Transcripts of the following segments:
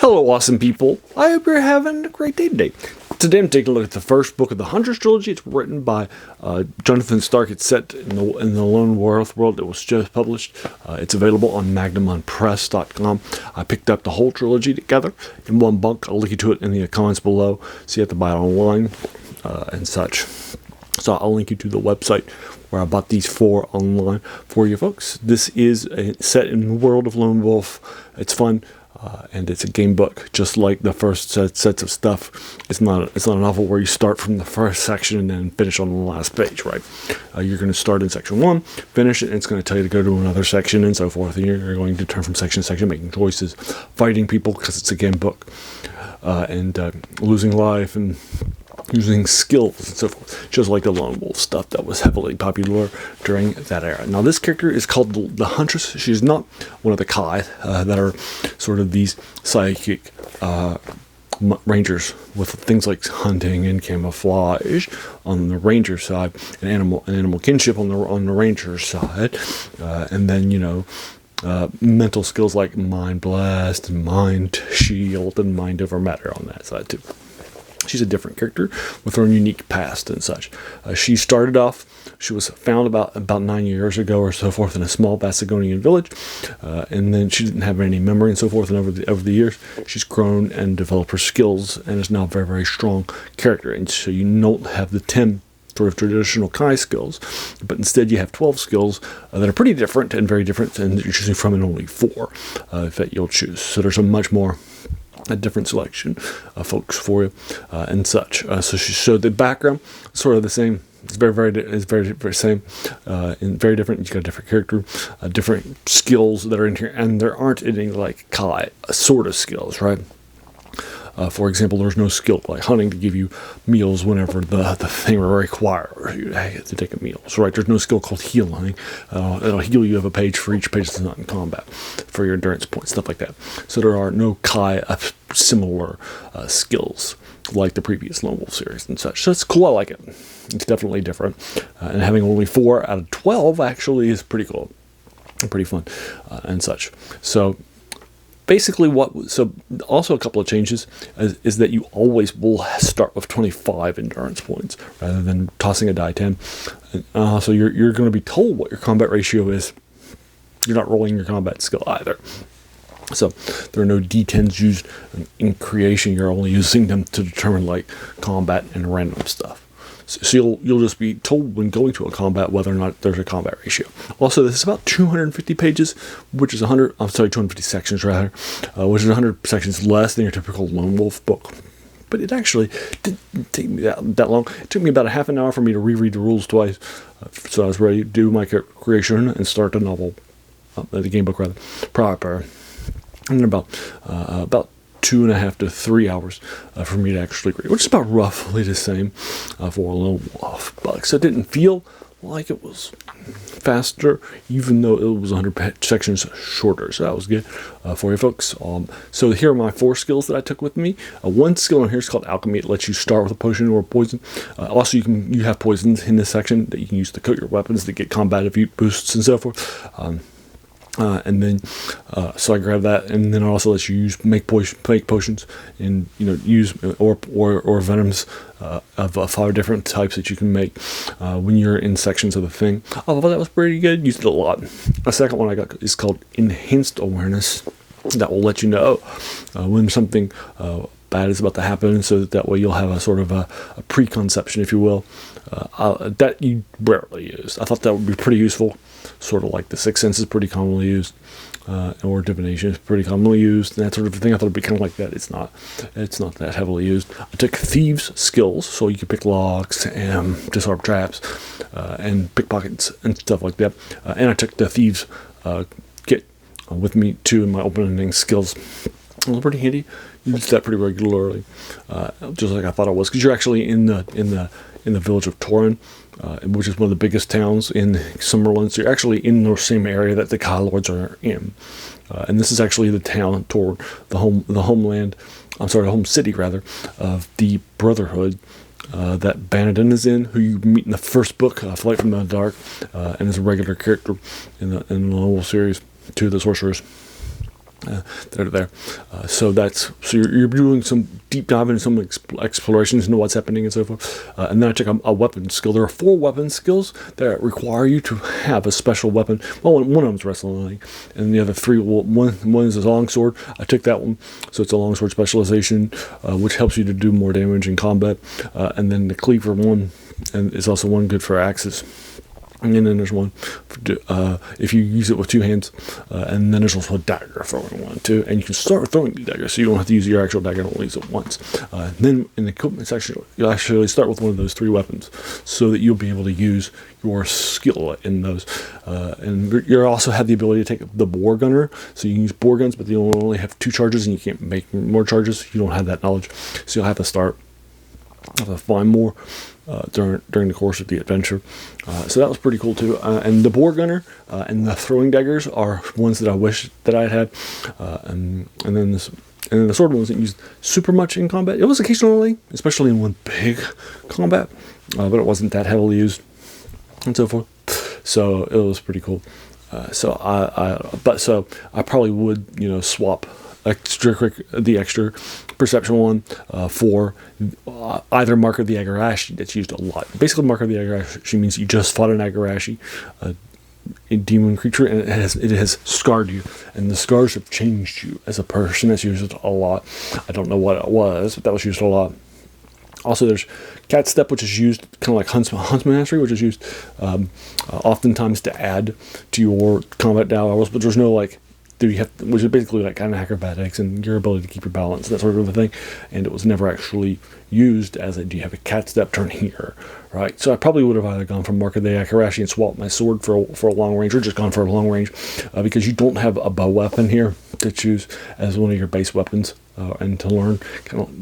Hello, awesome people. I hope you're having a great day today. Today I'm taking a look at the first book of the Huntress trilogy. It's written by Jonathan Stark. It's set in the Lone Wolf world. It was just published. It's available on magnamundpress.com. I picked up the whole trilogy together in one bunk. I'll link you to it in the comments below, so you have to buy it online and such. So I'll link you to the website where I bought these four online for you folks. This is set in the world of Lone Wolf. It's fun. And it's a game book, just like the first sets of stuff. It's not a novel where you start from the first section and then finish on the last page, right? You're going to start in section 1, finish it, and it's going to tell you to go to another section and so forth. And you're going to turn from section to section, making choices, fighting people because it's a game book, and losing life and using skills and so forth, just like the Lone Wolf stuff that was heavily popular during that era. Now, this character is called the Huntress. She's not one of the Kai that are sort of these psychic rangers with things like hunting and camouflage on the ranger side, and animal kinship on the ranger side, and then mental skills like mind blast and mind shield and mind over matter on that side too. She's a different character with her own unique past and such. She started off, she was found about 9 years ago or so forth in a small Macedonian village, and then she didn't have any memory and so forth, and over the years she's grown and developed her skills and is now a very, very strong character. And so you don't have the 10 sort of traditional Kai skills, but instead you have 12 skills that are pretty different and very different, and you're choosing from, and only 4 that you'll choose. So there's a different selection of folks for you and such. So the background sort of the same. It's very same and very different. You got a different character, different skills that are in here, and there aren't any like Kai sort of skills, right? For example, there's no skill like hunting to give you meals whenever the thing requires you to take a meal. So, right, there's no skill called healing. It'll heal you of a page for each page that's not in combat for your endurance points, stuff like that. So there are no Kai similar skills like the previous Lone Wolf series and such. So it's cool. I like it. It's definitely different. And having only 4 out of 12 actually is pretty cool. Pretty fun and such. So basically, also a couple of changes is that you always will start with 25 endurance points rather than tossing a die 10. So you're going to be told what your combat ratio is. You're not rolling your combat skill either. So there are no D10s used in creation. You're only using them to determine like combat and random stuff. So you'll just be told when going to a combat whether or not there's a combat ratio. Also, this is about 250 pages, which is 250 sections rather, which is 100 sections less than your typical Lone Wolf book. But it actually didn't take me that long. It took me about a half an hour for me to reread the rules twice, so I was ready to do my creation and start the novel, the game book rather, proper. And then about 2.5 to 3 hours for me to actually read, which is about roughly the same for a Lone Wolf book. So it didn't feel like it was faster, even though it was 100 sections shorter. So that was good for you folks. So here are my 4 skills that I took with me. One skill in here is called Alchemy. It lets you start with a potion or a poison. Also, you have poisons in this section that you can use to coat your weapons to get combat boosts and so forth. And then, so I grabbed that, and then it also lets you make potions, and use or venoms of 5 different types that you can make when you're in sections of the thing. I thought that was pretty good. Used it a lot. A second one I got is called Enhanced Awareness. That will let you know when something bad is about to happen, so that way you'll have a sort of a preconception, if you will, that you rarely use. I thought that would be pretty useful. Sort of like the Sixth Sense is pretty commonly used, or divination is pretty commonly used, and that sort of thing. I thought it'd be kind of like that. It's not that heavily used. I took Thieves skills, so you can pick locks and disarm traps, and pickpockets and stuff like that. And I took the Thieves kit with me too in my opening skills. It was pretty handy. Used that pretty regularly, just like I thought it was, because you're actually in the village of Torin, which is one of the biggest towns in Summerland. So you're actually in the same area that the Kai Lords are in, and this is actually the town toward the homeland. I'm sorry, the home city rather of the Brotherhood that Banadin is in, who you meet in the first book, Flight from the Dark, and is a regular character in the Lone Wolf series, 2 of the sorcerers. that are there. So you're doing some deep dive into some explorations into what's happening and so forth. And then I check a weapon skill. There are 4 weapon skills that require you to have a special weapon. Well, one of them's wrestling, and the other 3, one is a longsword. I took that one, so it's a longsword specialization, which helps you to do more damage in combat. And then the cleaver one, and is also one good for axes. And then there's one if you use it with 2 hands, and then there's also a dagger throwing one too, and you can start throwing the dagger, so you don't have to use your actual dagger, only use it once. Then in the equipment section, you'll actually start with one of those 3 weapons, so that you'll be able to use your skill in those. And you also have the ability to take the bore gunner, so you can use bore guns, but you'll only have 2 charges, and you can't make more charges. You don't have that knowledge, so you'll have to find more during the course of the adventure. So that was pretty cool too. And the bore gunner and the throwing daggers are ones that I wish that I had. And then the sword wasn't used super much in combat. It was occasionally, especially in one big combat, but it wasn't that heavily used and so forth. So it was pretty cool. So I probably would, swap the extra perception one for either Mark of the Agarashi. That's used a lot. Basically, Mark of the Agarashi means you just fought an Agarashi, a demon creature, and it has scarred you, and the scars have changed you as a person. That's used a lot. I don't know what it was, but that was used a lot. Also, there's Cat Step, which is used kind of like Huntsman Mastery, which is used oftentimes to add to your combat dials, but there's no which is basically like kind of acrobatics and your ability to keep your balance, that sort of a thing. And it was never actually used as do you have a Cat Step turn here, right? So I probably would have either gone for Mark of the Akarashi and swapped my sword for a long range, or just gone for a long range, because you don't have a bow weapon here to choose as one of your base weapons and to learn,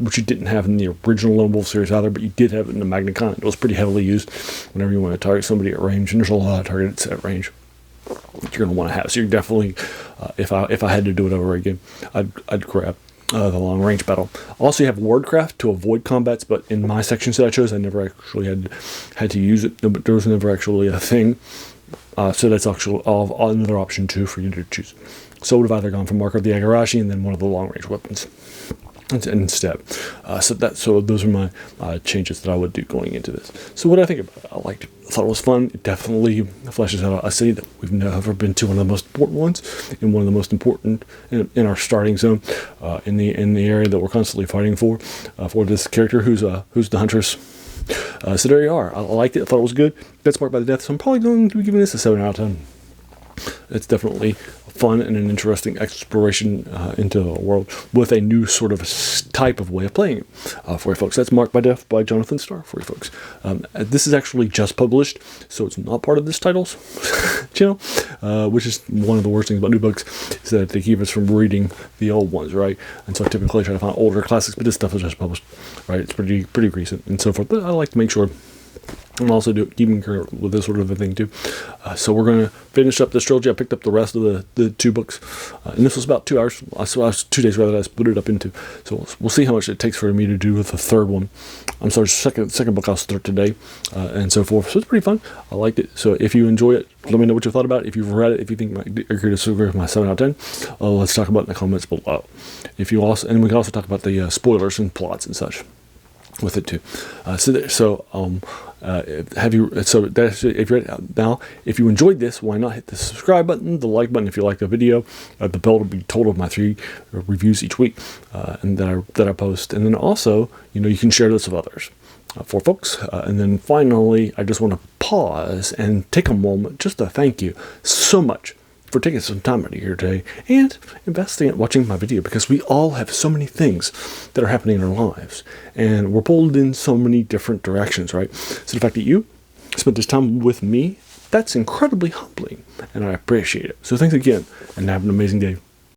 which you didn't have in the original Lone Wolf series either, but you did have it in the Magnamund. It was pretty heavily used whenever you want to target somebody at range, and there's a lot of targets at range you're going to want to have. So you're definitely, if I had to do it over again, I'd grab the long range battle. Also, you have Wardcraft to avoid combats, but in my sections that I chose, I never actually had to use it. There was never actually a thing. So that's actually another option too for you to choose. So I would have either gone for Mark of the Agarashi and then one of the long range weapons instead. So those are my changes that I would do going into this. So what I think about it, I thought it was fun. It definitely fleshes out a city that we've never been to, one of the most important ones, and one of the most important in our starting zone, in the area that we're constantly fighting for this character who's the Huntress. So there you are. I liked it. I thought it was good. That's marked by the death, so I'm probably going to be giving this a 7 out of 10. It's definitely fun and an interesting exploration into the world with a new sort of type of way of playing it for you folks. That's Marked by Death by Jonathan Starr for you folks. This is actually just published, so it's not part of this titles channel, which is one of the worst things about new books, is that they keep us from reading the old ones, right? And so I typically try to find older classics, but this stuff is just published, right? It's pretty recent and so forth, but I like to make sure I'm also keeping current with this sort of a thing too. So we're going to finish up this trilogy. I picked up the rest of the 2 books, and this was about 2 hours. So I was 2 days rather that I split it up into. So we'll see how much it takes for me to do with the third one. I'm sorry, second book I'll start today, and so forth. So it's pretty fun. I liked it. So if you enjoy it, let me know what you thought about it. If you've read it, if you think I agree to disagree with my 7 out of 10, let's talk about it in the comments below. We can also talk about the spoilers and plots and such with it too. If you're now, if you enjoyed this, why not hit the subscribe button, the like button if you like the video, the bell to be told of my 3 reviews each week, and that I post, and then also you can share this with others for folks. And then finally, I just want to pause and take a moment just to thank you so much for taking some time out of your day and investing in watching my video, because we all have so many things that are happening in our lives and we're pulled in so many different directions, right? So the fact that you spent this time with me, that's incredibly humbling and I appreciate it. So thanks again and have an amazing day.